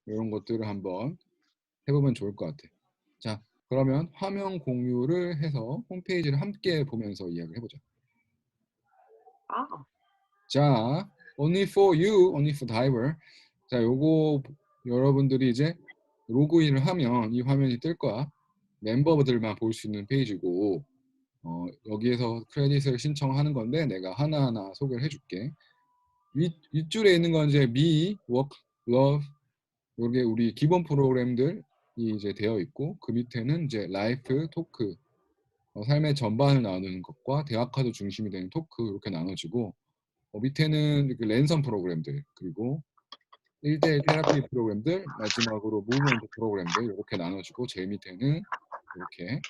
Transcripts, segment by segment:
이런 것들을 한번 해보면 좋을 것 같아. 자, 그러면 화면 공유를 해서 홈페이지를 함께 보면서 이야기를 해보자. 아, 자, only for you, only for diver. 자, 요거 여러분들이 이제 로그인을 하면 이 화면이 뜰 거야. 멤버들만 볼 수 있는 페이지고, 여기에서 크레딧을 신청하는 건데 내가 하나하나 소개를 해줄게. 윗줄에 있는 건 이제 me, work, love, 요게 우리 기본 프로그램들이 이제 되어 있고, 그 밑에는 이제 라이프, 토크, 삶의 전반을 나누는 것과 대화카드 중심이 되는 토크 이렇게 나눠지고, 밑에는 이렇게 랜선 프로그램들, 그리고 1대1 테라피 프로그램들, 마지막으로 무브먼트 프로그램들 이렇게 나눠지고, 제일 밑에는 이렇게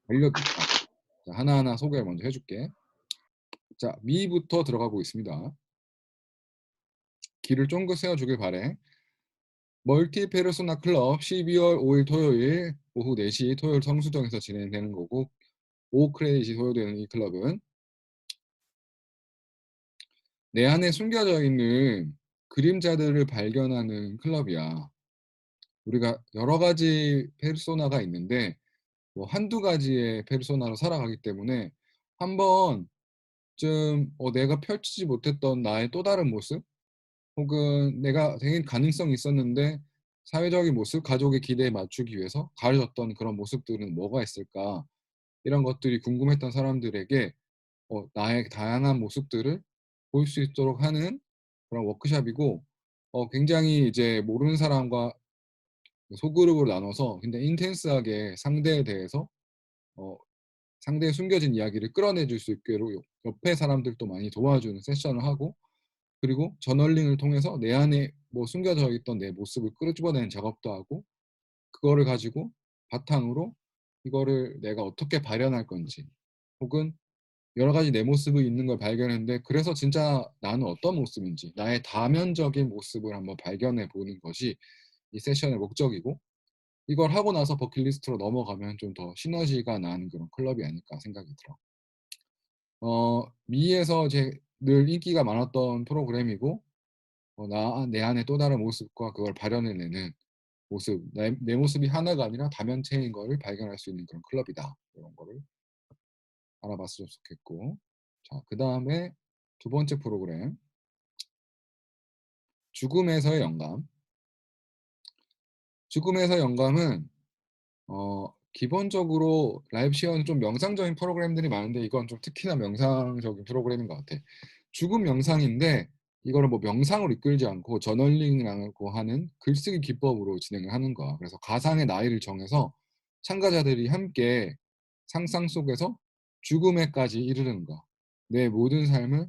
달력이 있다. 자, 하나하나 소개를 먼저 해줄게. 자, 미부터 들어가 보겠습니다. 길을 쫑긋 세워주길 바래. 멀티 페르소나 클럽 12월 5일 토요일 오후 4시 토요일 성수동에서 진행되는 거고, 5 크레딧이 소요되는 이 클럽은 내 안에 숨겨져 있는 그림자들을 발견하는 클럽이야. 우리가 여러 가지 페르소나가 있는데 뭐 한두 가지의 페르소나로 살아가기 때문에 한번 좀 내가 펼치지 못했던 나의 또 다른 모습, 혹은 내가 되게 가능성이 있었는데 사회적인 모습, 가족의 기대에 맞추기 위해서 가려졌던 그런 모습들은 뭐가 있을까, 이런 것들이 궁금했던 사람들에게 나의 다양한 모습들을 볼 수 있도록 하는 그런 워크숍이고, 굉장히 이제 모르는 사람과 소그룹으로 나눠서 굉장히 인텐스하게 상대에 대해서 어, 상대의 숨겨진 이야기를 끌어내줄 수 있도록 옆에 사람들도 많이 도와주는 세션을 하고, 그리고 저널링을 통해서 내 안에 뭐 숨겨져 있던 내 모습을 끄집어내는 작업도 하고, 그거를 가지고 바탕으로 이거를 내가 어떻게 발현할 건지, 혹은 여러 가지 내 모습이 있는 걸 발견했는데 그래서 진짜 나는 어떤 모습인지 나의 다면적인 모습을 한번 발견해 보는 것이 이 세션의 목적이고, 이걸 하고 나서 버킷리스트로 넘어가면 좀 더 시너지가 나는 그런 클럽이 아닐까 생각이 들어. 미에서 늘 인기가 많았던 프로그램이고, 내 안에 또 다른 모습과 그걸 발현해내는 모습, 내 모습이 하나가 아니라 다면체인 거를 발견할 수 있는 그런 클럽이다. 이런 거를 알아봤으면 좋겠고, 자, 그 다음에 두 번째 프로그램, 죽음에서의 영감. 죽음에서의 영감은 기본적으로 라이브 시어는 좀 명상적인 프로그램들이 많은데 이건 좀 특히나 명상적인 프로그램인 것 같아. 죽음 명상인데 이거를 뭐 명상으로 이끌지 않고 저널링이라고 하는 글쓰기 기법으로 진행을 하는 거야. 그래서 가상의 나이를 정해서 참가자들이 함께 상상 속에서 죽음에까지 이르는 거. 내 모든 삶을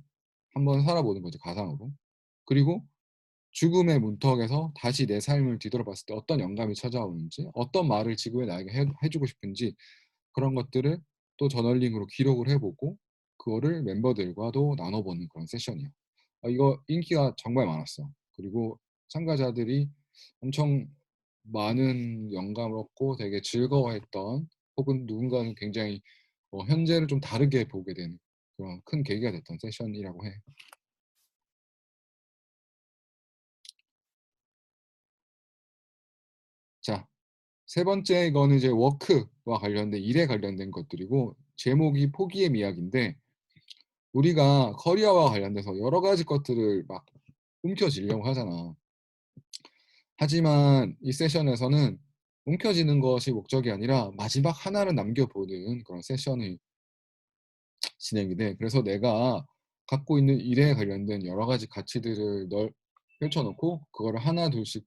한번 살아보는 거지, 가상으로. 그리고 죽음의 문턱에서 다시 내 삶을 뒤돌아봤을 때 어떤 영감이 찾아오는지, 어떤 말을 지구에 나에게 해주고 싶은지, 그런 것들을 또 저널링으로 기록을 해보고 그거를 멤버들과도 나눠보는 그런 세션이야. 이거 인기가 정말 많았어. 그리고 참가자들이 엄청 많은 영감을 얻고 되게 즐거워했던, 혹은 누군가는 굉장히 현재를 좀 다르게 보게 되는 그런 큰 계기가 됐던 세션이라고 해. 자, 세 번째 이거는 이제 워크와 관련된, 일에 관련된 것들이고, 제목이 포기의 이야기인데, 우리가 커리어와 관련돼서 여러 가지 것들을 막 움켜쥐려고 하잖아. 하지만 이 세션에서는 움켜쥐는 것이 목적이 아니라 마지막 하나를 남겨보는 그런 세션이 진행이 돼. 그래서 내가 갖고 있는 일에 관련된 여러 가지 가치들을 펼쳐놓고 그거를 하나 둘씩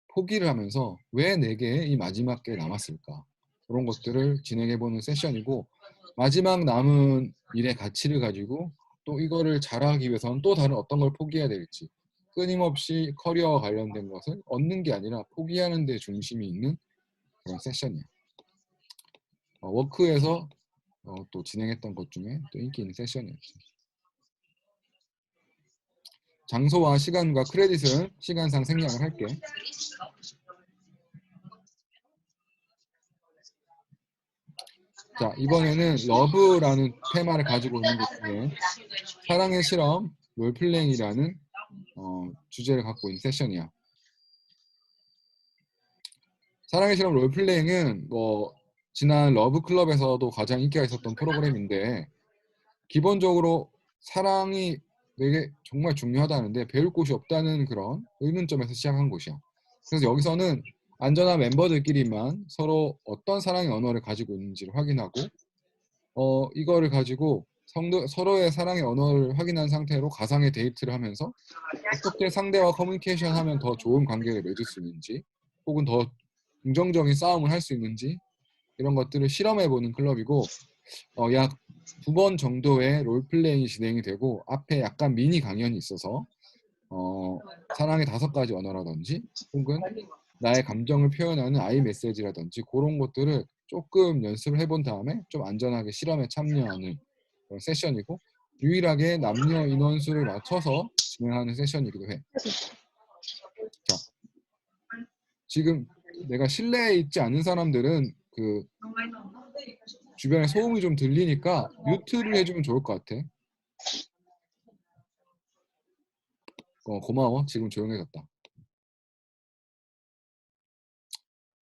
포기를 하면서 왜 내게 이 마지막 게 남았을까, 그런 것들을 진행해보는 세션이고, 마지막 남은 일의 가치를 가지고 또 이거를 잘하기 위해서는 또 다른 어떤 걸 포기해야 될지, 끊임없이 커리어와 관련된 것을 얻는 게 아니라 포기하는 데 중심이 있는 그런 세션이야. 워크에서 또 진행했던 것 중에 또 인기 있는 세션이었지. 장소와 시간과 크레딧은 시간상 생략을 할게. 자, 이번에는 러브라는 테마를 가지고 있는 것 중에 사랑의 실험, 롤플레잉이라는 주제를 갖고 있는 세션이야. 사랑의 실험 롤플레잉은 뭐 지난 러브클럽에서도 가장 인기가 있었던 프로그램인데 기본적으로 사랑이 내게 정말 중요하다는데 배울 곳이 없다는 그런 의문점에서 시작한 곳이야. 그래서 여기서는 안전한 멤버들끼리만 서로 어떤 사랑의 언어를 가지고 있는지를 확인하고 이거를 가지고 서로의 사랑의 언어를 확인한 상태로 가상의 데이트를 하면서 어떻게 상대와 커뮤니케이션 하면 더 좋은 관계를 맺을 수 있는지 혹은 더 긍정적인 싸움을 할 수 있는지 이런 것들을 실험해보는 클럽이고 약 2번 정도의 롤플레잉이 진행이 되고 앞에 약간 미니 강연이 있어서 사랑의 5가지 언어라든지 혹은 나의 감정을 표현하는 아이 메시지라든지 그런 것들을 조금 연습을 해본 다음에 좀 안전하게 실험에 참여하는 그런 세션이고 유일하게 남녀 인원수를 맞춰서 진행하는 세션이기도 해. 자, 지금 내가 실내에 있지 않은 사람들은 그 주변에 소음이 좀 들리니까 뮤트를 해주면 좋을 것 같아. 고마워. 지금 조용해졌다.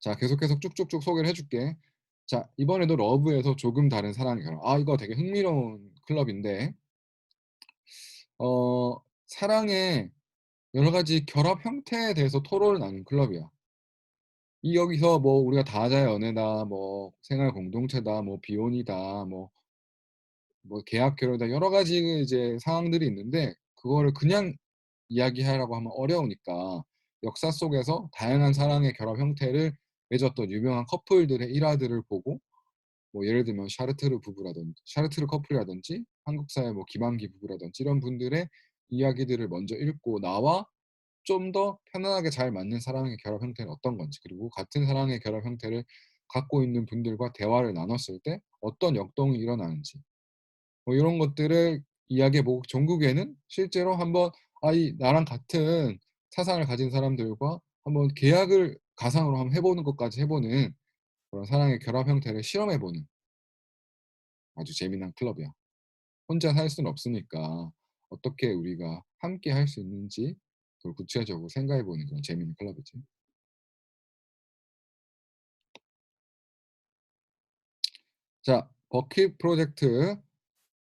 자, 계속해서 쭉쭉쭉 소개를 해줄게. 자, 이번에도 러브에서 조금 다른 사랑의 결합. 이거 되게 흥미로운 클럽인데, 사랑의 여러 가지 결합 형태에 대해서 토론을 나눈 클럽이야. 여기서 뭐 우리가 다자 연애다, 뭐 생활 공동체다, 뭐 비혼이다, 뭐 계약 결혼이다 여러 가지 이제 상황들이 있는데 그거를 그냥 이야기하라고 하면 어려우니까 역사 속에서 다양한 사랑의 결합 형태를 맺었던 유명한 커플들의 일화들을 보고 뭐 예를 들면 샤르트르 부부라든지 샤르트르 커플이라든지 한국사의 뭐 김한기 부부라든지 이런 분들의 이야기들을 먼저 읽고 나와 좀 더 편안하게 잘 맞는 사랑의 결합 형태는 어떤 건지 그리고 같은 사랑의 결합 형태를 갖고 있는 분들과 대화를 나눴을 때 어떤 역동이 일어나는지 뭐 이런 것들을 이야기해보고 종국에는 실제로 한번 나랑 같은 사상을 가진 사람들과 한번 계약을 가상으로 한번 해보는 것까지 해보는 그런 사랑의 결합 형태를 실험해보는 아주 재미난 클럽이야. 혼자 살 수는 없으니까 어떻게 우리가 함께 할 수 있는지 그걸 구체적으로 생각해보는 그런 재미있는 클럽이지. 자, 버킷 프로젝트.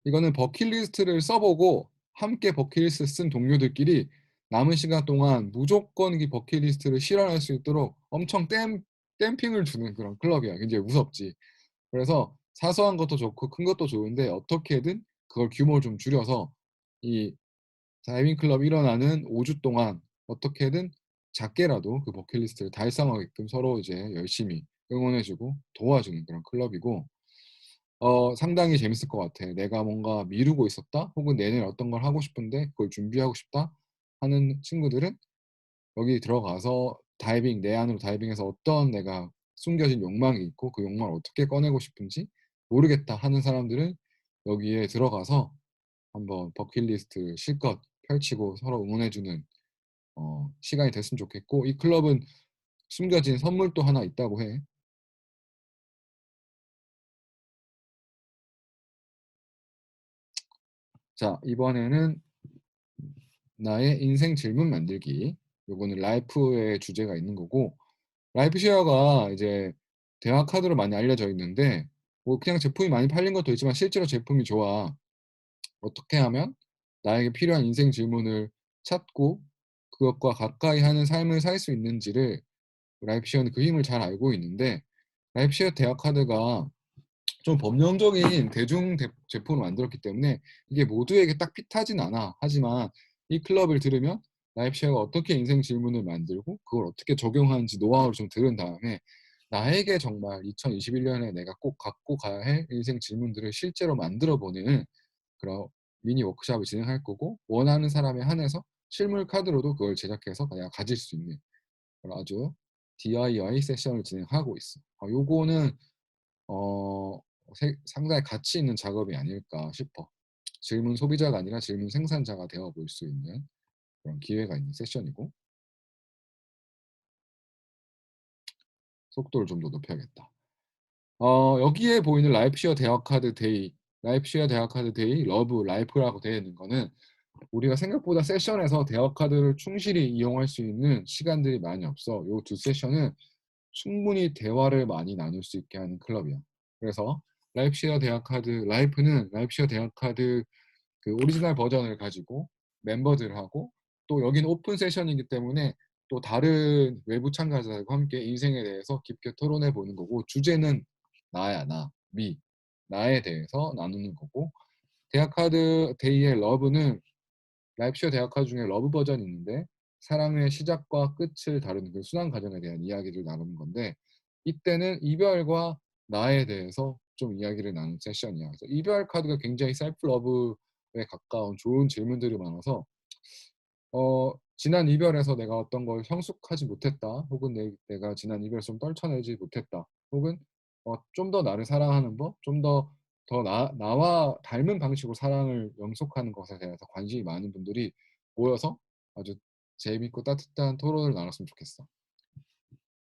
이거는 버킷리스트를 써보고 함께 버킷리스트 쓴 동료들끼리 남은 시간 동안 무조건 이 버킷리스트를 실현할 수 있도록 엄청 댐핑을 주는 그런 클럽이야. 굉장히 무섭지. 그래서 사소한 것도 좋고 큰 것도 좋은데 어떻게든 그걸 규모를 좀 줄여서 이 다이빙 클럽 일어나는 5주 동안 어떻게든 작게라도 그 버킷리스트를 달성하게끔 서로 이제 열심히 응원해주고 도와주는 그런 클럽이고 상당히 재밌을 것 같아. 내가 뭔가 미루고 있었다 혹은 내년에 어떤 걸 하고 싶은데 그걸 준비하고 싶다 하는 친구들은 여기 들어가서 다이빙 내 안으로 다이빙해서 어떤 내가 숨겨진 욕망이 있고 그 욕망을 어떻게 꺼내고 싶은지 모르겠다 하는 사람들은 여기에 들어가서 한번 버킷리스트 실컷 펼치고 서로 응원해주는 시간이 됐으면 좋겠고 이 클럽은 숨겨진 선물도 하나 있다고 해. 자, 이번에는 나의 인생 질문 만들기. 요거는 라이프의 주제가 있는 거고 라이프 쉐어가 이제 대화 카드로 많이 알려져 있는데 뭐 그냥 제품이 많이 팔린 것도 있지만 실제로 제품이 좋아. 어떻게 하면 나에게 필요한 인생 질문을 찾고 그것과 가까이 하는 삶을 살 수 있는지를 라이프시어는 그 힘을 잘 알고 있는데 라이프시어 대화 카드가 좀 범용적인 대중 제품을 만들었기 때문에 이게 모두에게 딱 핏하진 않아. 하지만 이 클럽을 들으면 라이프시어가 어떻게 인생 질문을 만들고 그걸 어떻게 적용하는지 노하우를 좀 들은 다음에 나에게 정말 2021년에 내가 꼭 갖고 가야 할 인생 질문들을 실제로 만들어 보는 그런 미니 워크숍을 진행할 거고 원하는 사람에 한해서 실물 카드로도 그걸 제작해서 내가 가질 수 있는 그런 아주 DIY 세션을 진행하고 있어. 요거는 어, 상당히 가치 있는 작업이 아닐까 싶어. 질문 소비자가 아니라 질문 생산자가 되어 볼 수 있는 그런 기회가 있는 세션이고 속도를 좀 더 높여야겠다. 여기에 보이는 라이프시어 대화카드 데이, 라이프시어 대화카드 데이, 러브, 라이프라고 되어 있는 거는 우리가 생각보다 세션에서 대화카드를 충실히 이용할 수 있는 시간들이 많이 없어. 요 두 세션은 충분히 대화를 많이 나눌 수 있게 하는 클럽이야. 그래서 라이프시어 대화 카드 라이프는 라이프시어 대화 카드 그 오리지널 버전을 가지고 멤버들하고 또 여기는 오픈 세션이기 때문에 또 다른 외부 참가자들과 함께 인생에 대해서 깊게 토론해 보는 거고 주제는 나야 나, me, 나에 대해서 나누는 거고 대화카드 데이의 러브는 라이프쇼 대화카드 중에 러브 버전이 있는데 사랑의 시작과 끝을 다루는 그 순환 과정에 대한 이야기를 나누는 건데 이때는 이별과 나에 대해서 좀 이야기를 나누는 세션이야. 그래서 이별 카드가 굉장히 셀프 러브에 가까운 좋은 질문들이 많아서 지난 이별에서 내가 어떤 걸 성숙하지 못했다. 혹은 내가 지난 이별에서 좀 떨쳐내지 못했다. 혹은 좀 더 나를 사랑하는 법, 좀 더 나와 닮은 방식으로 사랑을 영속하는 것에 대해서 관심이 많은 분들이 모여서 아주 재밌고 따뜻한 토론을 나눴으면 좋겠어.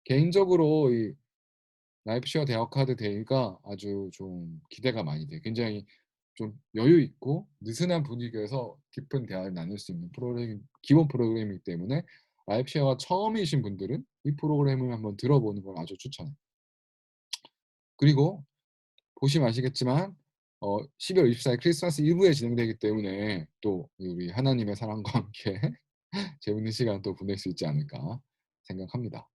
개인적으로 이 라이프쉐어 대화 카드 데이가 아주 좀 기대가 많이 돼. 굉장히 좀 여유 있고 느슨한 분위기에서 깊은 대화를 나눌 수 있는 프로그램 기본 프로그램이기 때문에 라이프쉐어가 처음이신 분들은 이 프로그램을 한번 들어보는 걸 아주 추천해. 그리고 보시면 아시겠지만 12월 24일 크리스마스 이브에 진행되기 때문에 또 우리 하나님의 사랑과 함께 재밌는 시간 또 보낼 수 있지 않을까 생각합니다.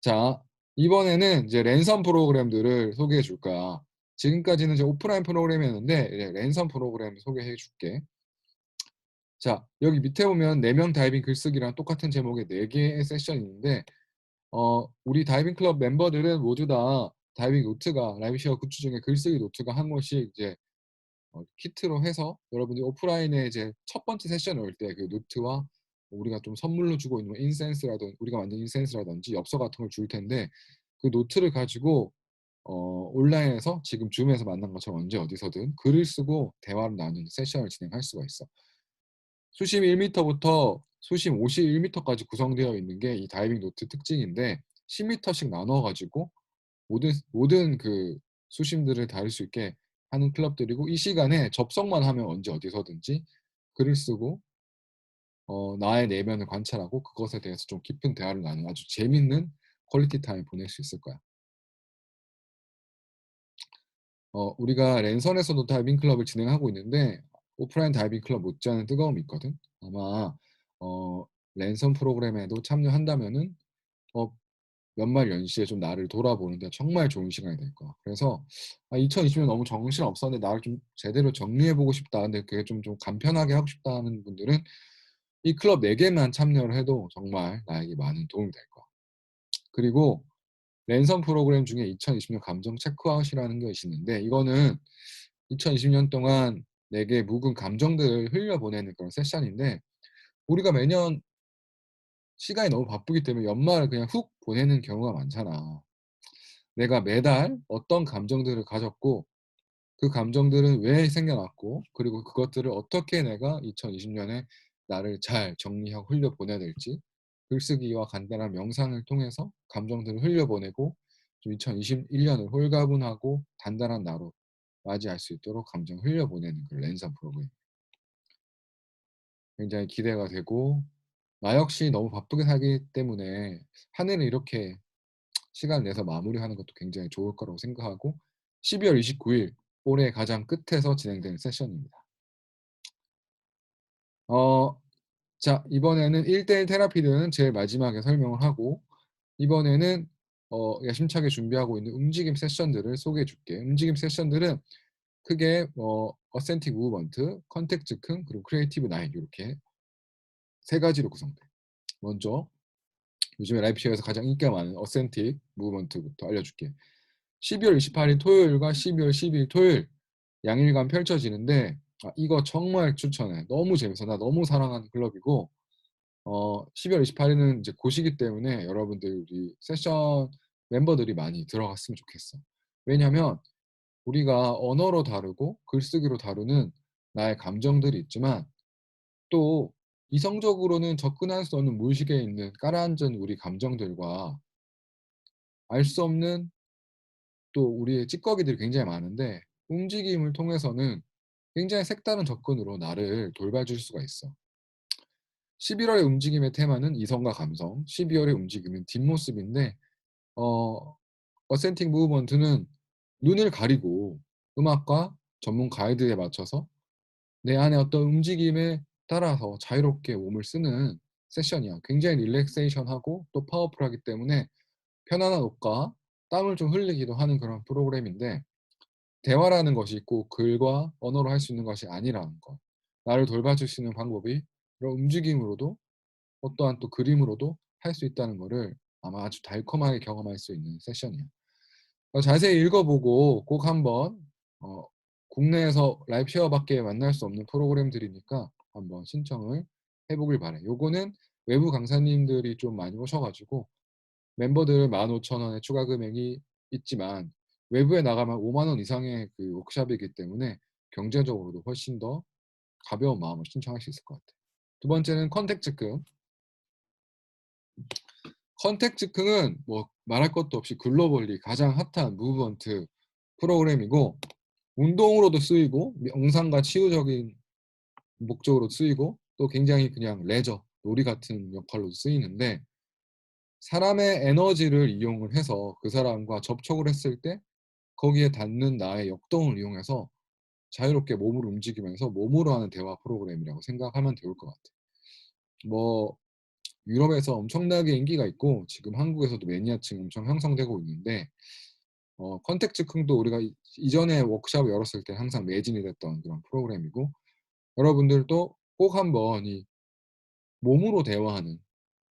자, 이번에는 이제 랜선 프로그램들을 소개해 줄 거야. 지금까지는 이제 오프라인 프로그램이었는데 이제 랜선 프로그램 소개해 줄게. 자, 여기 밑에 보면 4명 다이빙 글쓰기랑 똑같은 제목의 4개의 세션이 있는데 우리 다이빙 클럽 멤버들은 모두 다 다이빙 노트가 라이브시어 굿즈 중에 글쓰기 노트가 한 권씩 이제 키트로 해서 여러분들이 오프라인에 이제 첫 번째 세션을 올 때 그 노트와 우리가 좀 선물로 주고 있는 인센스라든지 우리가 만든 인센스라든지 엽서 같은 걸 줄 텐데 그 노트를 가지고 온라인에서 지금 줌에서 만난 것처럼 언제 어디서든 글을 쓰고 대화를 나누는 세션을 진행할 수가 있어. 수심 1m부터 수심 51m까지 구성되어 있는 게 이 다이빙 노트 특징인데 10m씩 나눠 가지고 모든 그 수심들을 다룰 수 있게 하는 클럽들이고 이 시간에 접속만 하면 언제 어디서든지 글을 쓰고 나의 내면을 관찰하고 그것에 대해서 좀 깊은 대화를 나누는 아주 재밌는 퀄리티 타임 보낼 수 있을 거야. 우리가 랜선에서도 다이빙 클럽을 진행하고 있는데 오프라인 다이빙 클럽 못지않은 뜨거움이 있거든. 아마 어 랜선 프로그램에도 참여한다면은 어 연말 연시에 좀 나를 돌아보는 데 정말 좋은 시간이 될 거야. 그래서 2020년 너무 정신없었는데 나를 좀 제대로 정리해 보고 싶다. 근데 그게 좀 간편하게 하고 싶다 하는 분들은 이 클럽 4 개만 참여를 해도 정말 나에게 많은 도움이 될 거야. 그리고 랜선 프로그램 중에 2020년 감정 체크아웃이라는 것이 있는데 이거는 2020년 동안 내게 묵은 감정들을 흘려보내는 그런 세션인데 우리가 매년 시간이 너무 바쁘기 때문에 연말을 그냥 훅 보내는 경우가 많잖아. 내가 매달 어떤 감정들을 가졌고 그 감정들은 왜 생겨났고 그리고 그것들을 어떻게 내가 2020년에 나를 잘 정리하고 흘려보내야 될지 글쓰기와 간단한 명상을 통해서 감정들을 흘려보내고 좀 2021년을 홀가분하고 단단한 나로 맞이할 수 있도록 감정을 흘려보내는 그 랜선 프로그램. 굉장히 기대가 되고 나 역시 너무 바쁘게 살기 때문에 한 해를 이렇게 시간 내서 마무리하는 것도 굉장히 좋을 거라고 생각하고 12월 29일 올해 가장 끝에서 진행되는 세션입니다. 어 자 이번에는 1:1 테라피는 제일 마지막에 설명을 하고 이번에는 야심차게 준비하고 있는 움직임 세션들을 소개해 줄게. 움직임 세션들은 크게 어센틱 무브먼트, 컨택트 즉흥, 그리고 크리에이티브 나잇 요렇게 3 가지로 구성돼. 먼저 요즘에 라이프쇼에서 가장 인기가 많은 어센틱 무브먼트부터 알려줄게. 12월 28일 토요일과 12월 12일 토요일 양일간 펼쳐지는데 이거 정말 추천해. 너무 재밌어. 나 너무 사랑하는 클럽이고 12월 28일은 이제 고시기 때문에 여러분들 우리 세션 멤버들이 많이 들어갔으면 좋겠어. 왜냐면 우리가 언어로 다루고 글쓰기로 다루는 나의 감정들이 있지만 또 이성적으로는 접근할 수 없는 무의식에 있는 깔아앉은 우리 감정들과 알 수 없는 또 우리의 찌꺼기들이 굉장히 많은데 움직임을 통해서는 굉장히 색다른 접근으로 나를 돌봐줄 수가 있어. 11월의 움직임의 테마는 이성과 감성, 12월의 움직임은 뒷모습인데 어 어센틱 무브먼트는 눈을 가리고 음악과 전문 가이드에 맞춰서 내 안에 어떤 움직임에 따라서 자유롭게 몸을 쓰는 세션이야. 굉장히 릴렉세이션하고 또 파워풀하기 때문에 편안한 옷과 땀을 좀 흘리기도 하는 그런 프로그램인데, 대화라는 것이 꼭 글과 언어로 할 수 있는 것이 아니라는 것. 나를 돌봐줄 수 있는 방법이 이런 움직임으로도 어떠한 또 그림으로도 할 수 있다는 거를 아마 아주 달콤하게 경험할 수 있는 세션이야. 자세히 읽어보고 꼭 한번 어 국내에서 라이브 쉐어밖에 만날 수 없는 프로그램들이니까 한번 신청을 해 보길 바래. 요거는 외부 강사님들이 좀 많이 오셔 가지고 멤버들 15,000원의 추가 금액이 있지만 외부에 나가면 50,000원 이상의 그 워크숍이기 때문에 경제적으로도 훨씬 더 가벼운 마음으로 신청할 수 있을 것 같아. 두 번째는 컨택 즉흥. 컨택 즉흥은 뭐 말할 것도 없이 글로벌리 가장 핫한 무브먼트 프로그램이고, 운동으로도 쓰이고 명상과 치유적인 목적으로 쓰이고 또 굉장히 그냥 레저, 놀이 같은 역할로도 쓰이는데, 사람의 에너지를 이용을 해서 그 사람과 접촉을 했을 때 거기에 닿는 나의 역동을 이용해서 자유롭게 몸을 움직이면서 몸으로 하는 대화 프로그램이라고 생각하면 좋을 것 같아요. 뭐 유럽에서 엄청나게 인기가 있고 지금 한국에서도 매니아층이 엄청 형성되고 있는데, 컨택 즉흥도 우리가 이전에 워크숍을 열었을 때 항상 매진이 됐던 그런 프로그램이고, 여러분들도 꼭 한번 이 몸으로 대화하는,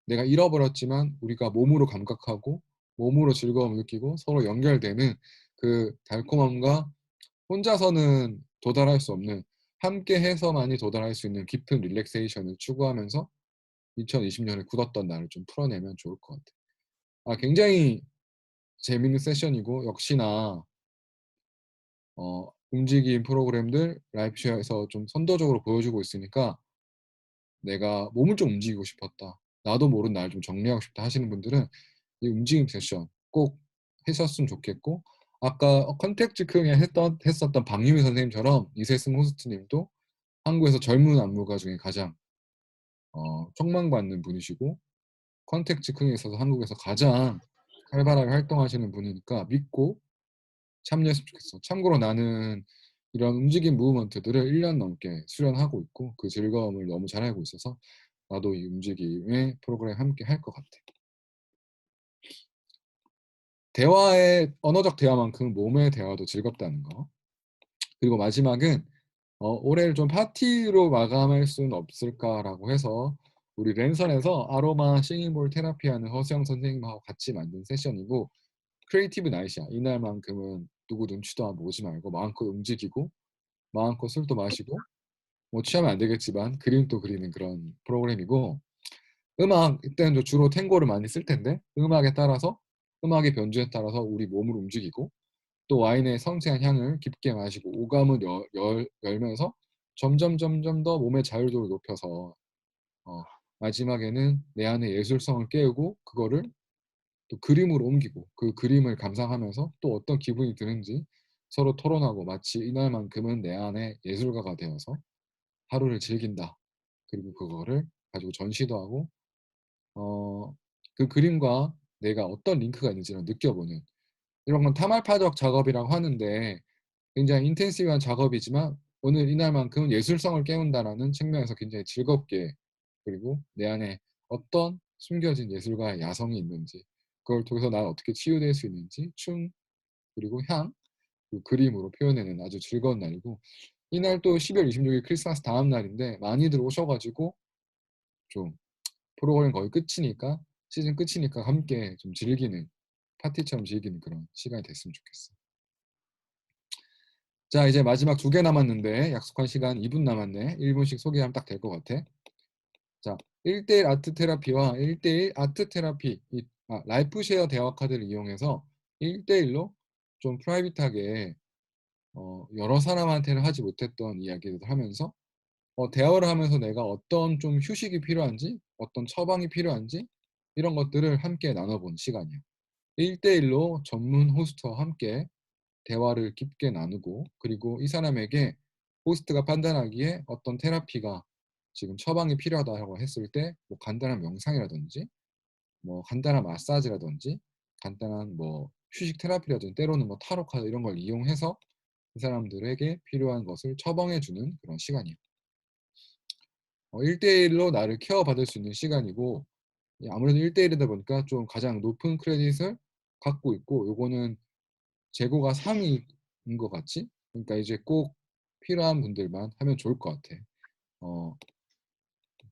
내가 잃어버렸지만 우리가 몸으로 감각하고 몸으로 즐거움을 느끼고 서로 연결되는 그 달콤함과 혼자서는 도달할 수 없는, 함께 해서만이 도달할 수 있는 깊은 릴렉세이션을 추구하면서 2020년에 굳었던 날을 좀 풀어내면 좋을 것 같아요. 굉장히 재밌는 세션이고 역시나 움직임 프로그램들 라이브 쉐어에서 좀 선도적으로 보여주고 있으니까 '내가 몸을 좀 움직이고 싶었다. 나도 모르는 나를 좀 정리하고 싶다.' 하시는 분들은 이 움직임 세션 꼭 하셨으면 좋겠고, 아까 컨택 즉흥에 했었던 박유미 선생님처럼 이세승 호스트님도 한국에서 젊은 안무가 중에 가장 촉망받는 분이시고 컨택 즉흥에 있어서 한국에서 가장 활발하게 활동하시는 분이니까 믿고 참여했으면 좋겠어. 참고로 나는 이런 움직임 무브먼트들을 1년 넘게 수련하고 있고 그 즐거움을 너무 잘 알고 있어서 나도 이 움직임의 프로그램에 함께 할 것 같아. 대화의 언어적 대화만큼 몸의 대화도 즐겁다는 거. 그리고 마지막은 올해를 좀 파티로 마감할 수는 없을까라고 해서 우리 랜선에서 아로마 싱잉볼 테라피하는 허수영 선생님하고 같이 만든 세션이고, 크리에이티브 나잇이야. 이날만큼은 누구 눈치도 안 보지 말고 마음껏 움직이고 마음껏 술도 마시고 뭐 취하면 안 되겠지만 그림도 그리는 그런 프로그램이고, 음악 이때는 주로 탱고를 많이 쓸 텐데 음악에 따라서, 음악의 변주에 따라서 우리 몸을 움직이고 또 와인의 섬세한 향을 깊게 마시고 오감을 열면서 점점 더 몸의 자율도를 높여서 어 마지막에는 내 안의 예술성을 깨우고 그거를 또 그림으로 옮기고 그 그림을 감상하면서 또 어떤 기분이 드는지 서로 토론하고, 마치 이날만큼은 내 안에 예술가가 되어서 하루를 즐긴다. 그리고 그거를 가지고 전시도 하고 어 그 그림과 내가 어떤 링크가 있는지를 느껴보는, 이런 건 타말파적 작업이라고 하는데 굉장히 인텐시브한 작업이지만 오늘 이날만큼은 예술성을 깨운다라는 측면에서 굉장히 즐겁게, 그리고 내 안에 어떤 숨겨진 예술가의 야성이 있는지 그걸 통해서 나는 어떻게 치유될 수 있는지 춤 그리고 향 그리고 그림으로 표현해내는 아주 즐거운 날이고, 이날 또 12월 26일 크리스마스 다음 날인데 많이들 오셔 가지고 좀 프로그램 거의 끝이니까, 시즌 끝이니까 함께 좀 즐기는, 파티처럼 즐기는 그런 시간이 됐으면 좋겠어. 자, 이제 마지막 2개 남았는데 약속한 시간 2분 남았네. 1 분씩 소개하면 딱 될 것 같아. 자, 1:1 아트 테라피와 1:1 아트 테라피, 라이프 쉐어 대화 카드를 이용해서 1:1 로 좀 프라이빗하게 여러 사람한테는 하지 못했던 이야기들을 하면서 대화를 하면서 내가 어떤 좀 휴식이 필요한지, 어떤 처방이 필요한지 이런 것들을 함께 나눠 보는 시간이야. 1:1 로 전문 호스트와 함께 대화를 깊게 나누고, 그리고 이 사람에게 호스트가 판단하기에 어떤 테라피가 지금 처방이 필요하다고 했을 때 뭐 간단한 명상이라든지 뭐 간단한 마사지라든지 간단한 뭐 휴식 테라피라든지 때로는 뭐 타로 카드 이런 걸 이용해서 그 사람들에게 필요한 것을 처방해 주는 그런 시간이에요. 1대1로 나를 케어받을 수 있는 시간이고 아무래도 1대1이다 보니까 좀 가장 높은 크레딧을 갖고 있고 요거는 재고가 3위인 것 같지? 그러니까 이제 꼭 필요한 분들만 하면 좋을 것 같아.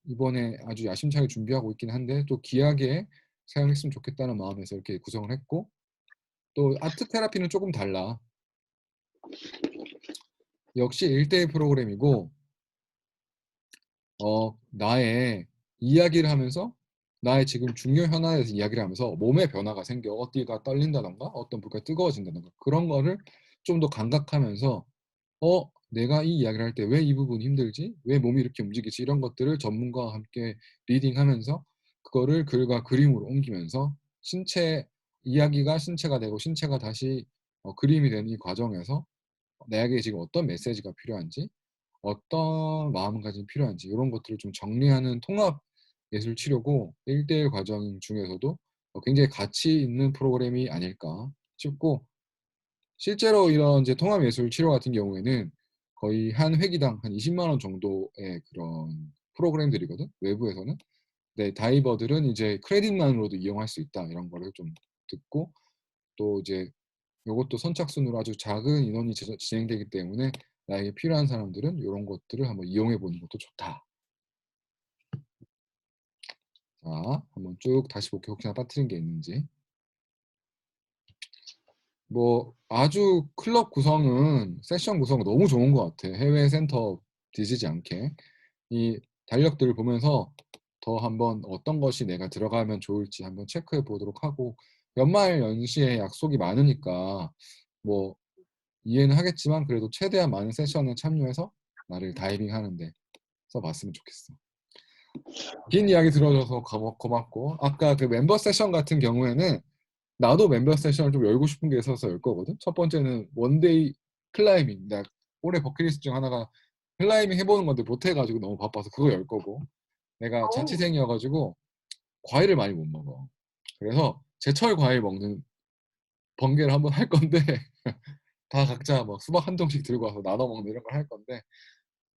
이번에 아주 야심차게 준비하고 있긴 한데 또 귀하게 사용했으면 좋겠다는 마음에서 이렇게 구성을 했고 또 아트 테라피는 조금 달라. 역시 1대1 프로그램이고 나의 이야기를 하면서 나의 지금 중요 현안에 대해서 이야기를 하면서 몸의 변화가 생겨. 어디가 떨린다던가 어떤 부위가 뜨거워진다던가 그런 거를 좀 더 감각하면서 내가 이 이야기를 할 때 왜 이 부분이 힘들지? 왜 몸이 이렇게 움직이지? 이런 것들을 전문가와 함께 리딩하면서 그거를 글과 그림으로 옮기면서 신체 이야기가 신체가 되고 신체가 다시 그림이 되는 이 과정에서 내게 지금 어떤 메시지가 필요한지 어떤 마음가짐이 필요한지 이런 것들을 좀 정리하는 통합 예술 치료고 1대1 과정 중에서도 굉장히 가치 있는 프로그램이 아닐까 싶고 실제로 이런 이제 통합 예술 치료 같은 경우에는 거의 한 회기당 한 20만 원 정도의 그런 프로그램들이거든 외부에서는. 네, 다이버들은 이제 크레딧만으로도 이용할 수 있다 이런 거를 좀 듣고 또 이제 요것도 선착순으로 아주 작은 인원이 진행되기 때문에 나에게 필요한 사람들은 요런 것들을 한번 이용해 보는 것도 좋다. 자, 한번 쭉 다시 볼게요. 혹시나 빠뜨린 게 있는지. 뭐 아주 클럽 구성은 세션 구성은 너무 좋은 것 같아. 해외 센터 뒤지지 않게. 이 달력들을 보면서 더 한번 어떤 것이 내가 들어가면 좋을지 한번 체크해 보도록 하고 연말 연시에 약속이 많으니까 뭐 이해는 하겠지만 그래도 최대한 많은 세션에 참여해서 나를 다이빙하는 데 써봤으면 좋겠어. 긴 이야기 들어줘서 고맙고 아까 그 멤버 세션 같은 경우에는 나도 멤버 세션을 좀 열고 싶은 게 있어서 열 거거든. 첫 번째는 원데이 클라이밍. 내가 올해 버킷리스트 중 하나가 클라이밍 해보는 건데 못 해가지고 너무 바빠서 그거 열 거고. 내가 오, 자취생이어가지고 과일을 많이 못 먹어. 그래서 제철 과일 먹는 번개를 한번 할 건데 다 각자 뭐 수박 한 종씩 들고 와서 나눠 먹는 이런 걸 할 건데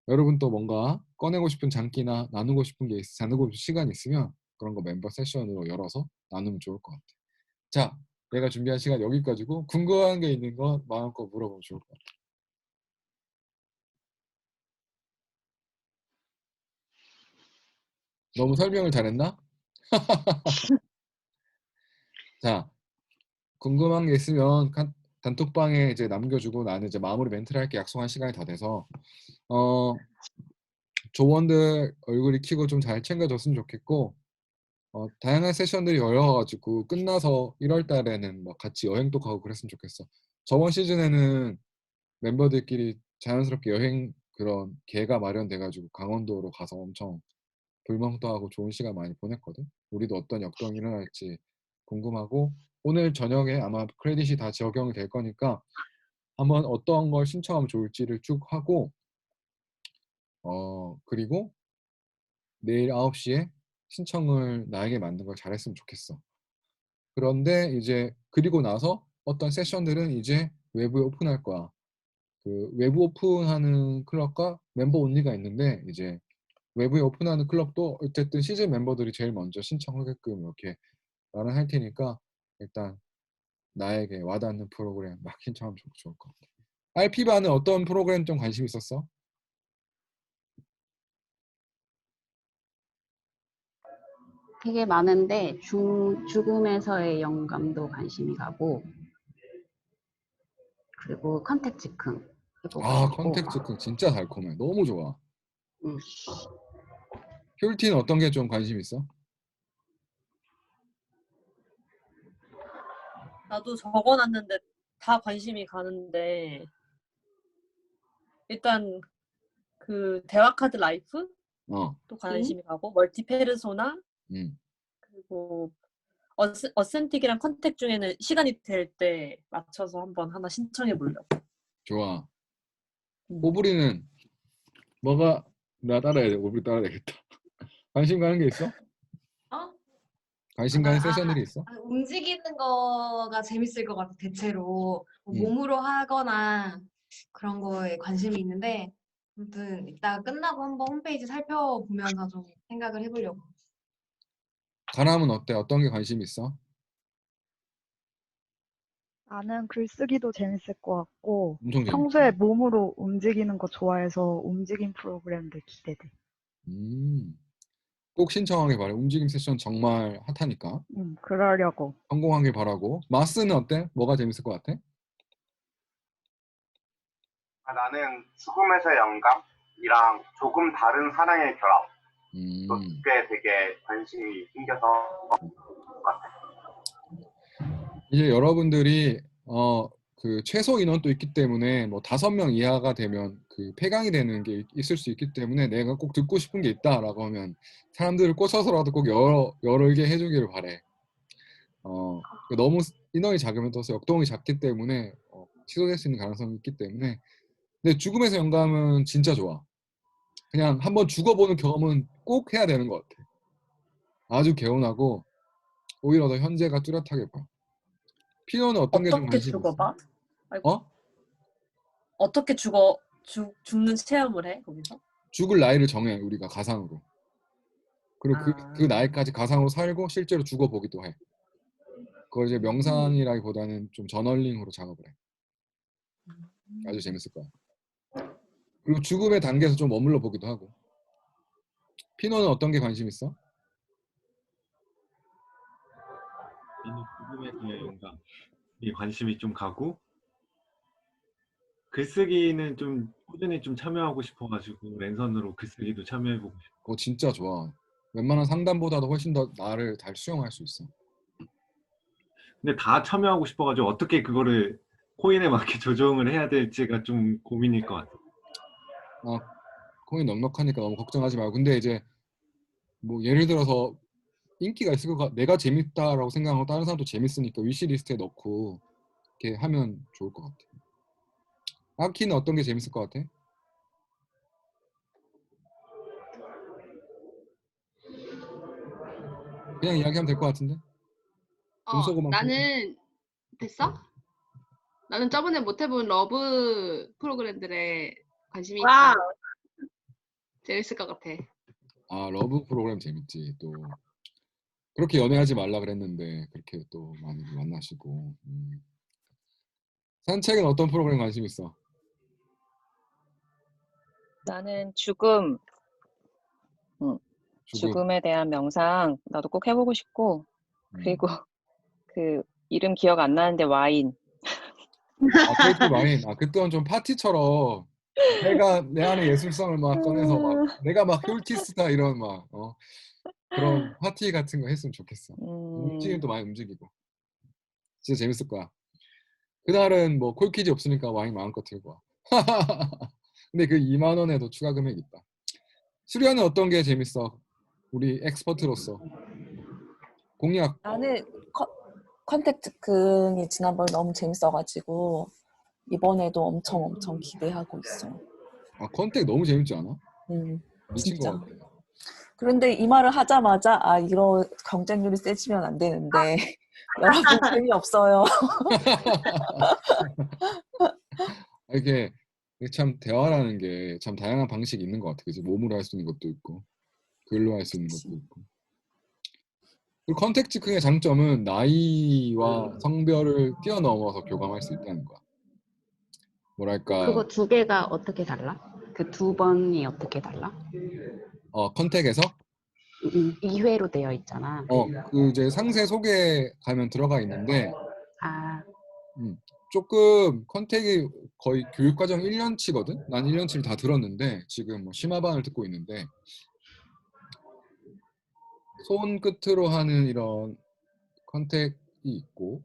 여러분 또 뭔가 꺼내고 싶은 장기나 나누고 싶은 게 나누고 싶은 시간이 있으면 그런 거 멤버 세션으로 열어서 나누면 좋을 것 같아. 자, 내가 준비한 시간 여기까지고 궁금한 게 있는 거 마음껏 물어보면 좋을 것 같아. 너무 설명을 잘했나? 자, 궁금한 게 있으면 단톡방에 이제 남겨주고 나는 이제 마무리 멘트를 할게. 약속한 시간이 다 돼서 어, 조원들 얼굴이 키고 좀 잘 챙겨줬으면 좋겠고 다양한 세션들이 열려가지고 끝나서 1월 달에는 뭐 같이 여행도 가고 그랬으면 좋겠어. 저번 시즌에는 멤버들끼리 자연스럽게 여행 그런 계획가 마련돼가지고 강원도로 가서 엄청 불멍도 하고 좋은 시간 많이 보냈거든. 우리도 어떤 역동이 일어날지 궁금하고 오늘 저녁에 아마 크레딧이 다 적용이 될 거니까 한번 어떤 걸 신청하면 좋을지를 쭉 하고 그리고 내일 9시에 신청을 나에게 맞는 걸 잘했으면 좋겠어. 그런데 이제 그리고 나서 어떤 세션들은 이제 외부에 오픈할 거야. 그 외부 오픈하는 클럽과 멤버 온리가 있는데 이제 외부에 오픈하는 클럽도 어쨌든 시즌 멤버들이 제일 먼저 신청하게끔 이렇게 말은 할 테니까 일단 나에게 와닿는 프로그램 막 신청하면 좋을 것 같아. RP반은 어떤 프로그램 좀 관심 있었어? 되게 많은데 죽음에서의 영감도 관심이 가고 그리고 컨택 즉흥 해보고 아, 싶고 컨택트 그 진짜 달콤해. 너무 좋아. 음, 큐티는 어떤 게 좀 관심 있어? 나도 적어놨는데 다 관심이 가는데 일단 그 대화 카드 라이프 어, 또 관심이 가고 멀티 페르소나 음, 그리고 어센틱이랑 컨택 중에는 시간이 될 때 맞춰서 한번 하나 신청해 보려고. 좋아. 음. 오브리는 뭐가 나 따라야 돼. 오브리 따라야 되겠다. 관심 가는 게 있어? 어? 관심 가는 세션들이 있어? 움직이는 거가 재밌을 것 같아, 대체로. 뭐 몸으로 하거나 그런 거에 관심이 있는데, 아무튼 이따 끝나고 한번 홈페이지 살펴보면서 좀 생각을 해보려고. 가람은 어때? 어떤 게 관심 있어? 나는 글쓰기도 재밌을 것 같고, 엄청 평소에 재밌지. 몸으로 움직이는 거 좋아해서 움직임 프로그램들 기대돼. 음, 꼭 신청하길 바래. 움직임 세션 정말 핫하니까. 그러려고. 성공하길 바라고. 마스는 어때? 뭐가 재밌을 것 같아? 나는 죽음에서의 영감이랑 조금 다른 사랑의 결합. 또 음, 두 개 되게 관심이 생겨서 이제 여러분들이 그 최소 인원도 있기 때문에 뭐 5명 이하가 되면 그 폐강이 되는 게 있을 수 있기 때문에 내가 꼭 듣고 싶은 게 있다라고 하면 사람들을 꽂혀서라도 꼭 열게 해주기를 바래. 너무 인원이 작으면 또 역동이 작기 때문에 취소될 수 있는 가능성이 있기 때문에. 근데 죽음에서 영감은 진짜 좋아. 그냥 한번 죽어보는 경험은 꼭 해야 되는 것 같아. 아주 개운하고 오히려 더 현재가 뚜렷하게 봐. 피노는 어떤 게 좀 어떻게 관심 있어? 죽어봐? 아이고, 어? 어떻게 죽는 체험을 해, 거기서? 죽을 나이를 정해 우리가 가상으로. 그리고 그 아. 나이까지 가상으로 살고 실제로 죽어보기도 해. 그걸 이제 명상이라기보다는 좀 저널링으로 작업을 해. 아주 재밌을 거야. 그리고 죽음의 단계에서 좀 머물러 보기도 하고. 피노는 어떤 게 관심 있어? 저는 죽음에서의 영감이 관심이 좀 가고 글쓰기는 좀 꾸준히 좀 참여하고 싶어가지고 랜선으로 글쓰기도 참여해보고 싶고. 그거 진짜 좋아. 웬만한 상담보다도 훨씬 더 나를 잘 수용할 수 있어. 근데 다 참여하고 싶어가지고 어떻게 그거를 코인에 맞게 조정을 해야 될지가 좀 고민일 것 같아요. 코인 넉넉하니까 너무 걱정하지 말고. 근데 이제 뭐 예를 들어서 인기가 있을 것 내가 재밌다라고 생각하고 다른 사람도 재밌으니까 위시리스트에 넣고 이렇게 하면 좋을 것 같아. 아키는 어떤 게 재밌을 것 같아? 그냥 이야기하면 될 것 같은데? 금속어만 나는 됐어? 나는 저번에 못 해본 러브 프로그램들에 관심이 와, 있어. 재밌을 것 같아. 러브 프로그램 재밌지. 또 그렇게 연애하지 말라 그랬는데 그렇게 또 많이 만나시고. 산책은 어떤 프로그램 관심 있어? 나는 죽음, 죽음. 죽음에 대한 명상 나도 꼭 해보고 싶고, 그리고 그 이름 기억 안 나는데 와인. 그렇지 와인. 그때는 좀 파티처럼 내가 내 안에 예술성을 막 꺼내서 막 내가 막 홀티스다 이런 막 그런 파티 같은 거 했으면 좋겠어. 움직임도 많이 움직이고. 진짜 재밌을 거야. 그날은 뭐 콜키지 없으니까 와인 마음껏 들고 와. 근데 그 2만 원에도 추가 금액이 있다. 수련은 어떤 게 재밌어? 우리 엑스퍼트로서. 공약. 나는 컨택트큰이 지난번에 너무 재밌어가지고 이번에도 엄청 기대하고 있어. 컨택 너무 재밌지 않아? 미친 진짜. 것 같아. 그런데 이 말을 하자마자 이런 경쟁률이 세지면 안 되는데 여러분 재미없어요. 이게 참 대화라는 게 참 다양한 방식이 있는 것 같아. 그치? 몸으로 할 수 있는 것도 있고 글로 할 수 있는 것도 있고. 그리고 컨택트 크의 장점은 나이와 성별을 뛰어넘어서 교감할 수 있다는 거야. 뭐랄까 그거 두 개가 어떻게 달라? 그 두 번이 어떻게 달라? 컨택에서 2회로 되어 있잖아. 그 이제 상세 소개 가면 들어가 있는데 아, 조금 컨택이 거의 교육과정 1년치거든? 난 1년치를 다 들었는데 지금 뭐 심화반을 듣고 있는데 손끝으로 하는 이런 컨택이 있고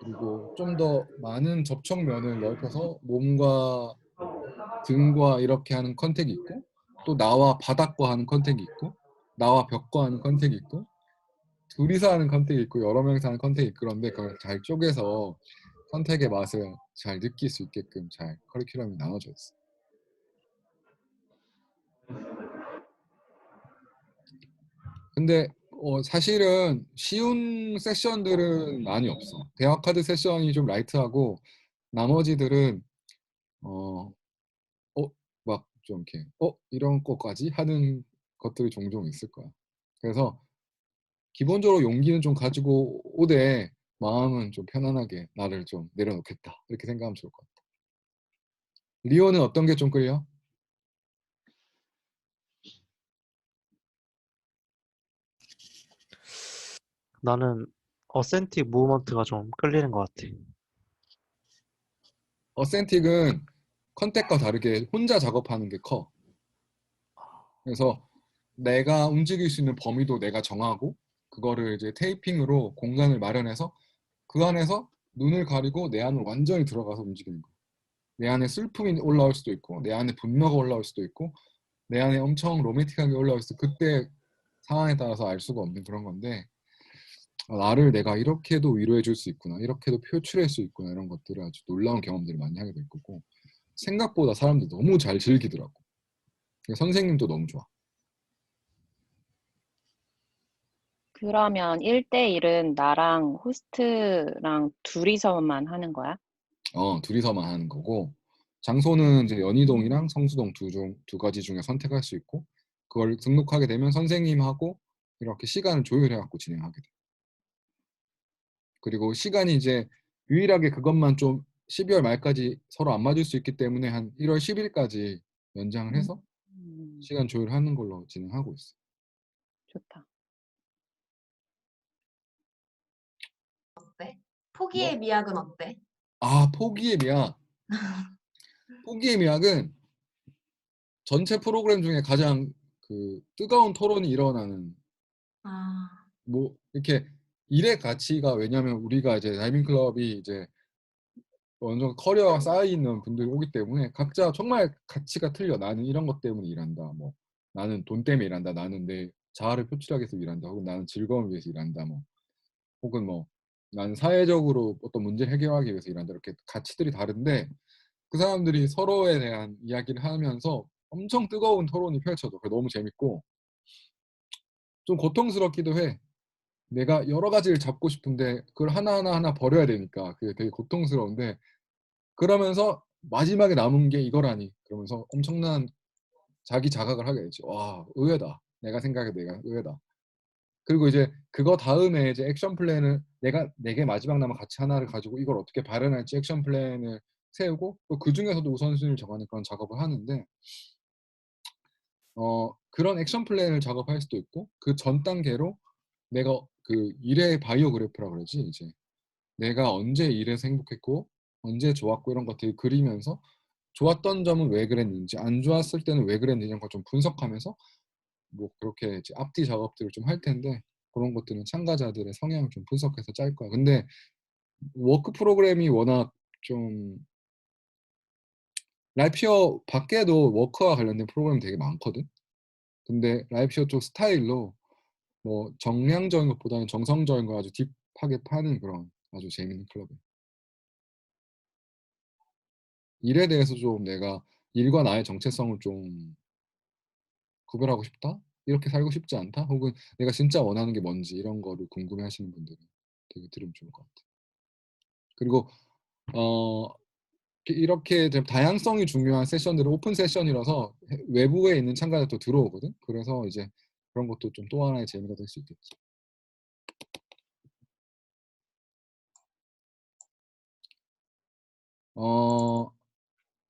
그리고 좀 더 많은 접촉면을 넓혀서 몸과 등과 이렇게 하는 컨택이 있고 또 나와 바닥과 하는 컨택이 있고 나와 벽과 하는 컨택이 있고 둘이서 하는 컨택이 있고 여러 명이서 하는 컨택이 있고 그런데 그걸 잘 쪼개서 선택의 맛을 잘 느낄 수 있게끔 잘 커리큘럼이 나눠져 있어. 근데 사실은 쉬운 세션들은 많이 없어. 대화 카드 세션이 좀 라이트하고 나머지들은 어, 막 좀 이렇게 이런 것까지 하는 것들이 종종 있을 거야. 그래서 기본적으로 용기는 좀 가지고 오되 마음은 좀 편안하게 나를 좀 내려놓겠다 이렇게 생각하면 좋을 것 같아. 리오는 어떤 게 좀 끌려? 나는 어센틱 무브먼트가 좀 끌리는 것 같아. 어센틱은 컨택과 다르게 혼자 작업하는 게 커. 그래서 내가 움직일 수 있는 범위도 내가 정하고 그거를 이제 테이핑으로 공간을 마련해서 그 안에서 눈을 가리고 내 안으로 완전히 들어가서 움직이는 거야. 내 안에 슬픔이 올라올 수도 있고 내 안에 분노가 올라올 수도 있고 내 안에 엄청 로맨틱하게 올라올 수도 있고 그때 상황에 따라서 알 수가 없는 그런 건데 나를 내가 이렇게도 위로해 줄 수 있구나 이렇게도 표출할 수 있구나 이런 것들을 아주 놀라운 경험들을 많이 하게 될 거고 생각보다 사람들이 너무 잘 즐기더라고. 선생님도 너무 좋아. 그러면 1대1은 나랑 호스트랑 둘이서만 하는 거야? 둘이서만 하는 거고 장소는 이제 연희동이랑 성수동 두 가지 중에 선택할 수 있고 그걸 등록하게 되면 선생님하고 이렇게 시간을 조율해 갖고 진행하게 돼. 그리고 시간이 이제 유일하게 그것만 좀 12월 말까지 서로 안 맞을 수 있기 때문에 한 1월 10일까지 연장을 해서 시간 조율하는 걸로 진행하고 있어. 좋다. 어때? 포기의 미학은 어때? 포기의 미학. 포기의 미학은 전체 프로그램 중에 가장 그 뜨거운 토론이 일어나는 뭐 이렇게 일의 가치가 왜냐면 우리가 이제 다이빙 클럽이 이제 어느 정도 커리어가 쌓여 있는 분들이 오기 때문에 각자 정말 가치가 틀려. 나는 이런 것 때문에 일한다. 뭐 나는 돈 때문에 일한다. 나는 내 자아를 표출하기 위해서 일한다. 혹은 나는 즐거움을 위해서 일한다. 뭐 혹은 뭐 나는 사회적으로 어떤 문제를 해결하기 위해서 일한다. 이렇게 가치들이 다른데 그 사람들이 서로에 대한 이야기를 하면서 엄청 뜨거운 토론이 펼쳐져. 그게 너무 재밌고 좀 고통스럽기도 해. 내가 여러 가지를 잡고 싶은데 그걸 하나 버려야 되니까 그게 되게 고통스러운데 그러면서 마지막에 남은 게 이거라니 그러면서 엄청난 자기 자각을 하게 되지. 와, 의외다. 내가 생각해도 내가 의외다. 그리고 이제 그거 다음에 이제 액션 플랜을 내게 마지막 남은 가치 하나를 가지고 이걸 어떻게 발현할지 액션 플랜을 세우고 또 그 중에서도 우선순위를 정하는 그런 작업을 하는데 그런 액션 플랜을 작업할 수도 있고 그 전 단계로 내가 그 일의 바이오 그래프라고 그러지 이제 내가 언제 일해서 행복했고 언제 좋았고 이런 것들을 그리면서 좋았던 점은 왜 그랬는지 안 좋았을 때는 왜 그랬는지 이런 걸 좀 분석하면서 뭐 그렇게 이제 앞뒤 작업들을 좀 할 텐데 그런 것들은 참가자들의 성향을 좀 분석해서 짤 거야. 근데 워크 프로그램이 워낙 좀 라이프쇼 밖에도 워크와 관련된 프로그램이 되게 많거든. 근데 라이프쇼 쪽 스타일로 뭐 정량적인 것보다는 정성적인 거 아주 딥하게 파는 그런 아주 재밌는 클럽이에요. 일에 대해서 좀 내가 일과 나의 정체성을 좀 구별하고 싶다? 이렇게 살고 싶지 않다? 혹은 내가 진짜 원하는 게 뭔지 이런 거를 궁금해 하시는 분들은 되게 들으면 좋을 것 같아요. 그리고 이렇게 좀 다양성이 중요한 세션들은 오픈 세션이라서 외부에 있는 참가자도 들어오거든. 그래서 이제 그런 것도 좀 또 하나의 재미가 될 수 있겠지.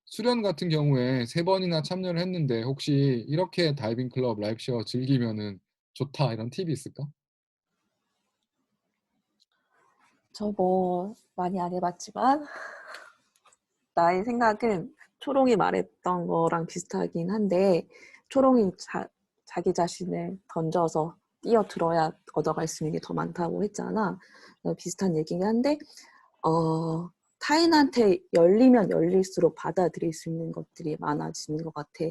수련 같은 경우에 3번이나 참여를 했는데 혹시 이렇게 다이빙 클럽 라이프쇼 즐기면은 좋다 이런 팁이 있을까? 저 뭐 많이 안 해봤지만 나의 생각은 초롱이 말했던 거랑 비슷하긴 한데 초롱이 자기 자신을 던져서 뛰어들어야 얻어갈 수 있는 게 더 많다고 했잖아. 비슷한 얘기긴 한데 타인한테 열리면 열릴수록 받아들일 수 있는 것들이 많아지는 것 같아.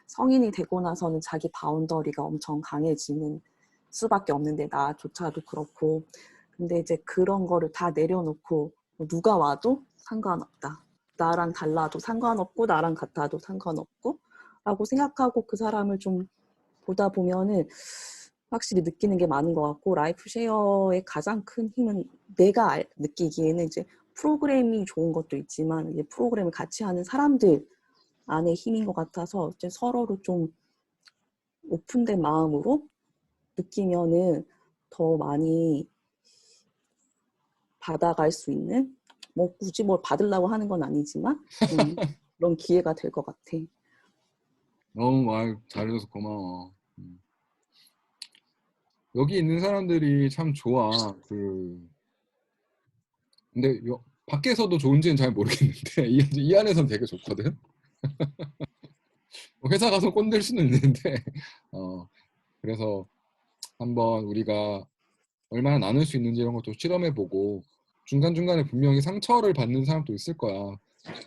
성인이 되고 나서는 자기 바운더리가 엄청 강해지는 수밖에 없는데 나조차도 그렇고 근데 이제 그런 거를 다 내려놓고 누가 와도 상관없다. 나랑 달라도 상관없고 나랑 같아도 상관없고 라고 생각하고 그 사람을 좀 보다 보면은 확실히 느끼는 게 많은 것 같고, 라이프 쉐어의 가장 큰 힘은 내가 느끼기에는 이제 프로그램이 좋은 것도 있지만 이제 프로그램을 같이 하는 사람들 안에 힘인 것 같아서 이제 서로를 좀 오픈된 마음으로 느끼면은 더 많이 받아갈 수 있는, 뭐 굳이 뭘 받으려고 하는 건 아니지만 그런 기회가 될 것 같아. 너무 말 잘해줘서 고마워. 여기 있는 사람들이 참 좋아. 근데 밖에서도 좋은지는 잘 모르겠는데 이 안에서는 되게 좋거든. 회사 가서 꼰댈 수는 있는데 그래서 한번 우리가 얼마나 나눌 수 있는지 이런 것도 실험해보고 중간중간에 분명히 상처를 받는 사람도 있을 거야.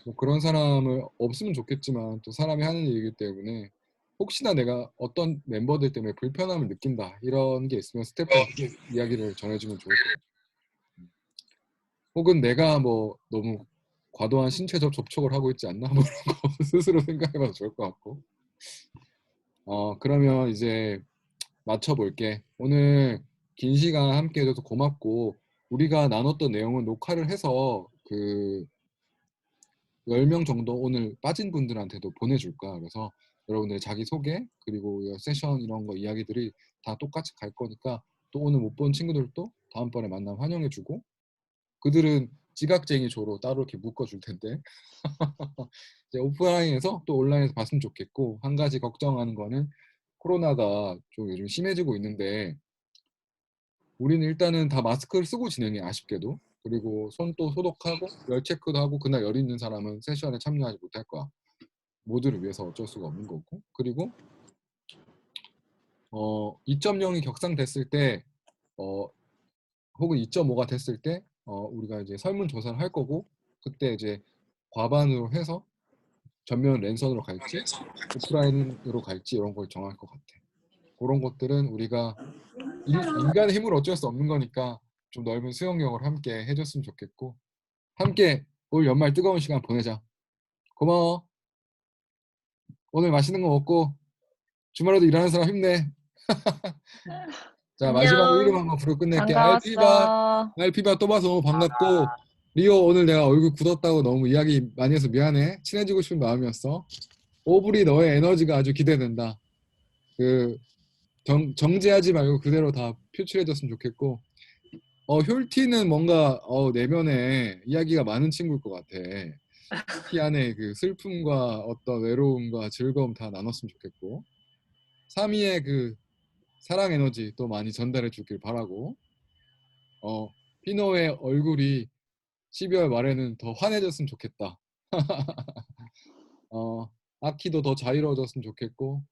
뭐 그런 사람을 없으면 좋겠지만 또 사람이 하는 일이기 때문에 혹시나 내가 어떤 멤버들 때문에 불편함을 느낀다 이런 게 있으면 스태프한테 이야기를 전해주면 좋을 것 같아. 혹은 내가 뭐 너무 과도한 신체적 접촉을 하고 있지 않나 뭐 이런 거 스스로 생각해봐도 좋을 것 같고. 그러면 이제 맞춰볼게. 오늘 긴 시간 함께 해줘서 고맙고 우리가 나눴던 내용은 녹화를 해서 10명 정도 오늘 빠진 분들한테도 보내줄 거야. 그래서 여러분들 자기소개 그리고 세션 이런 거 이야기들이 다 똑같이 갈 거니까 또 오늘 못 본 친구들도 다음번에 만나면 환영해주고 그들은 지각쟁이 조로 따로 이렇게 묶어줄 텐데 이제 오프라인에서 또 온라인에서 봤으면 좋겠고 한 가지 걱정하는 거는 코로나가 좀 요즘 심해지고 있는데 우리는 일단은 다 마스크를 쓰고 진행해 아쉽게도. 그리고 손 또 소독하고 열 체크도 하고 그날 열 있는 사람은 세션에 참여하지 못할 거야. 모두를 위해서 어쩔 수가 없는 거고. 그리고 2.0이 격상됐을 때 혹은 2.5가 됐을 때 우리가 이제 설문조사를 할 거고 그때 이제 과반으로 해서 전면 랜선으로 갈지 오프라인으로 갈지 이런 걸 정할 것 같아. 그런 것들은 우리가 인간의 힘으로 어쩔 수 없는 거니까 좀 넓은 수용력을 함께 해줬으면 좋겠고 함께 올 연말 뜨거운 시간 보내자. 고마워. 오늘 맛있는 거 먹고 주말에도 일하는 사람 힘내. 자 마지막으로 이름 안녕. 한번 부르고 끝낼게. 반가웠어. 알피바 또 봐서 너무 반갑고 리오 오늘 내가 얼굴 굳었다고 너무 이야기 많이 해서 미안해. 친해지고 싶은 마음이었어. 오브리 너의 에너지가 아주 기대된다. 정지하지 말고 그대로 다 표출해줬으면 좋겠고 혈티는 뭔가 내면에 이야기가 많은 친구일 것 같아. 혈티 안에 그 슬픔과 어떤 외로움과 즐거움 다 나눴으면 좋겠고 3위의 그 사랑 에너지 또 많이 전달해 주길 바라고 피노의 얼굴이 12월 말에는 더 환해졌으면 좋겠다. 아키도 더 자유로워졌으면 좋겠고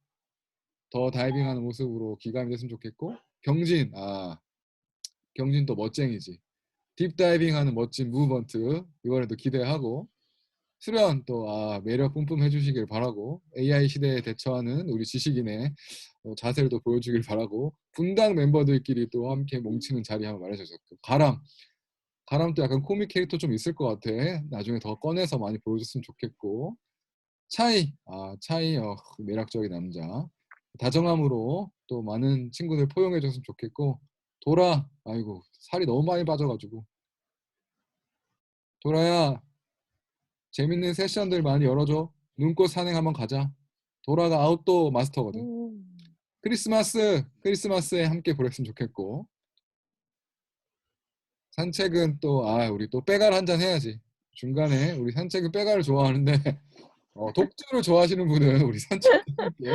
더 다이빙하는 모습으로 기감이 됐으면 좋겠고 경진도 멋쟁이지. 딥다이빙하는 멋진 무브먼트 이번에도 기대하고 수련 또 매력 뿜뿜 해주시길 바라고 AI 시대에 대처하는 우리 지식인의 자세를 또 보여주길 바라고 분당 멤버들끼리 또 함께 뭉치는 자리 한번 말해주셨고 가람도 약간 코믹 캐릭터 좀 있을 것 같아. 나중에 더 꺼내서 많이 보여줬으면 좋겠고 차이 매력적인 남자 다정함으로 또 많은 친구들 포용해줬으면 좋겠고 도라 아이고 살이 너무 많이 빠져가지고 도라야 재밌는 세션들 많이 열어줘. 눈꽃 산행 한번 가자. 도라가 아웃도어 마스터거든. 크리스마스에 함께 보냈으면 좋겠고 산책은 또 우리 또 빼갈 한잔 해야지. 중간에 우리 산책은 빼갈을 좋아하는데 독주를 좋아하시는 분은 우리 산책 함께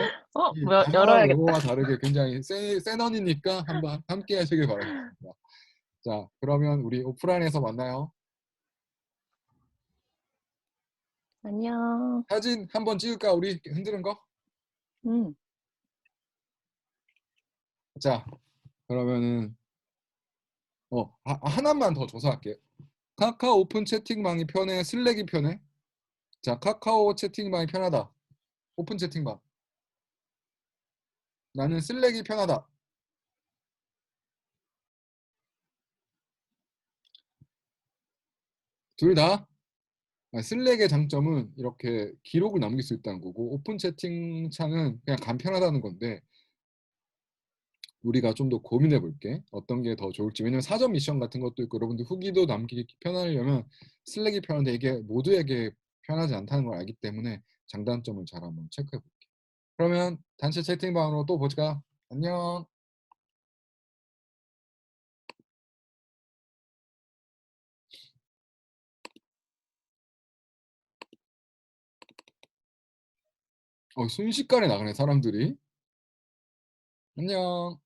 뭐야, 다양한 열어야겠다. 로고와 다르게 굉장히 센 언니니까 한번 함께 하시길 바라겠습니다. 자 그러면 우리 오프라인에서 만나요. 안녕. 사진 한번 찍을까? 우리 흔드는 거? 자 그러면은 하나만 더 조사할게. 카카오 오픈 채팅방이 편해? 슬랙이 편해? 자 카카오 채팅방이 편하다. 오픈 채팅방. 나는 슬랙이 편하다. 둘 다? 슬랙의 장점은 이렇게 기록을 남길 수 있다는 거고 오픈 채팅창은 그냥 간편하다는 건데 우리가 좀 더 고민해 볼게. 어떤 게 더 좋을지. 왜냐면 사전 미션 같은 것도 있고 여러분들 후기도 남기기 편하려면 슬랙이 편한데 이게 모두에게 편하지 않다는 걸 알기 때문에 장단점을 잘 한번 체크해 볼게. 그러면 단체 채팅방으로 또 보자. 안녕. 순식간에 나가네 사람들이. 안녕.